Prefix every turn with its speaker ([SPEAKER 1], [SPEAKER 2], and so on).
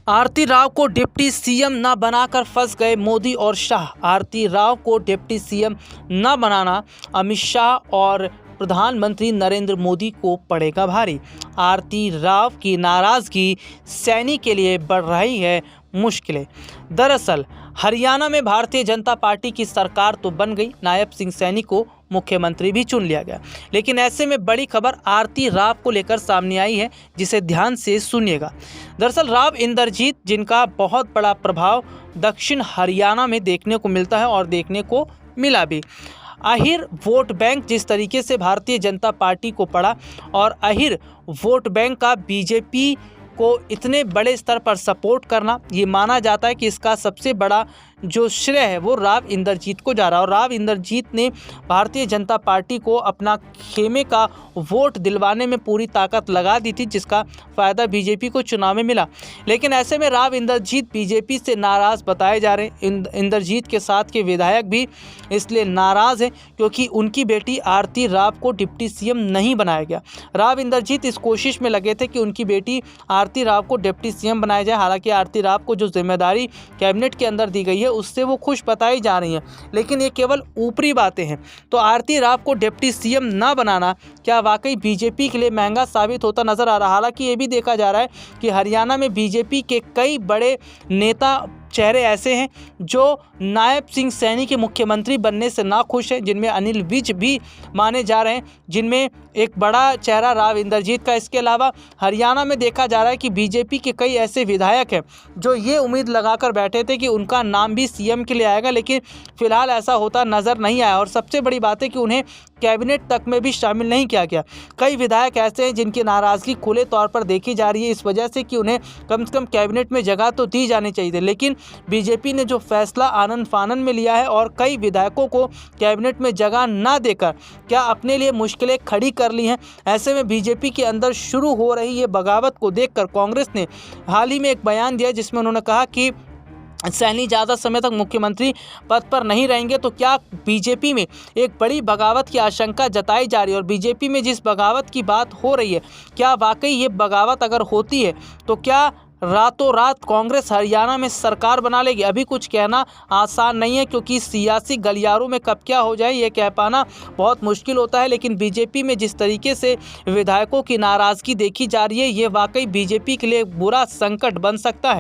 [SPEAKER 1] आरती राव को deputy CM न बनाकर फंस गए मोदी और शाह। आरती राव को डिप्टी सीएम न बनाना अमित शाह और प्रधानमंत्री नरेंद्र मोदी को पड़ेगा भारी। आरती राव की नाराजगी सैनी के लिए बढ़ रही है मुश्किलें। दरअसल हरियाणा में भारतीय जनता पार्टी की सरकार तो बन गई, नायब सिंह सैनी को मुख्यमंत्री भी चुन लिया गया, लेकिन ऐसे में बड़ी खबर आरती राव को लेकर सामने आई है, जिसे ध्यान से सुनिएगा। दरअसल राव इंद्रजीत, जिनका बहुत बड़ा प्रभाव दक्षिण हरियाणा में देखने को मिलता है और देखने को मिला भी। अहिर वोट बैंक जिस तरीके से भारतीय जनता पार्टी को पड़ा और अहिर वोट बैंक का बीजेपी को इतने बड़े स्तर पर सपोर्ट करना, ये माना जाता है कि इसका सबसे बड़ा जो श्रेय है वो राव इंद्रजीत को जा रहा है। और राव इंद्रजीत ने भारतीय जनता पार्टी को अपना खेमे का वोट दिलवाने में पूरी ताकत लगा दी थी, जिसका फ़ायदा बीजेपी को चुनाव में मिला। लेकिन ऐसे में राव इंद्रजीत बीजेपी से नाराज़ बताए जा रहे हैं। इंद्रजीत के साथ के विधायक भी इसलिए नाराज़ हैं क्योंकि उनकी बेटी आरती राव को डिप्टी सीएम नहीं बनाया गया। राव इंद्रजीत इस कोशिश में लगे थे कि उनकी बेटी आरती राव को डिप्टी सीएम बनाया जाए। हालांकि आरती राव को जो जिम्मेदारी कैबिनेट के अंदर दी गई है उससे वो खुश बताई जा रही हैं, लेकिन ये केवल ऊपरी बातें हैं। तो आरती राव को डिप्टी सीएम ना बनाना क्या वाकई बीजेपी के लिए महंगा साबित होता नजर आ रहा है। हालांकि ये भी देखा जा रहा है कि हरियाणा में बीजेपी के कई बड़े नेता चेहरे ऐसे हैं जो नायब सिंह सैनी के मुख्यमंत्री बनने से ना खुश हैं, जिनमें अनिल विज भी माने जा रहे हैं, जिनमें एक बड़ा चेहरा राव इंद्रजीत का। इसके अलावा हरियाणा में देखा जा रहा है कि बीजेपी के कई ऐसे विधायक हैं जो ये उम्मीद लगाकर बैठे थे कि उनका नाम भी सीएम के लिए आएगा, लेकिन फिलहाल ऐसा होता नज़र नहीं आया। और सबसे बड़ी बात है कि उन्हें कैबिनेट तक में भी शामिल नहीं किया गया। कई विधायक ऐसे हैं जिनकी नाराज़गी खुले तौर पर देखी जा रही है, इस वजह से कि उन्हें कम से कम कैबिनेट में जगह तो दी जानी चाहिए थी। लेकिन बीजेपी ने जो फैसला आनन फानन में लिया है और कई विधायकों को कैबिनेट में जगह ना देकर क्या अपने लिए मुश्किलें खड़ी कर ली हैं। ऐसे में बीजेपी के अंदर शुरू हो रही ये बगावत को देखकर कांग्रेस ने हाल ही में एक बयान दिया, जिसमें उन्होंने कहा कि सैनी ज़्यादा समय तक मुख्यमंत्री पद पर नहीं रहेंगे। तो क्या बीजेपी में एक बड़ी बगावत की आशंका जताई जा रही है। और बीजेपी में जिस बगावत की बात हो रही है, क्या वाकई ये बगावत अगर होती है तो क्या रातों रात कांग्रेस हरियाणा में सरकार बना लेगी। अभी कुछ कहना आसान नहीं है, क्योंकि सियासी गलियारों में कब क्या हो जाए ये कह पाना बहुत मुश्किल होता है। लेकिन बीजेपी में जिस तरीके से विधायकों की नाराज़गी देखी जा रही है, ये वाकई बीजेपी के लिए बुरा संकट बन सकता है।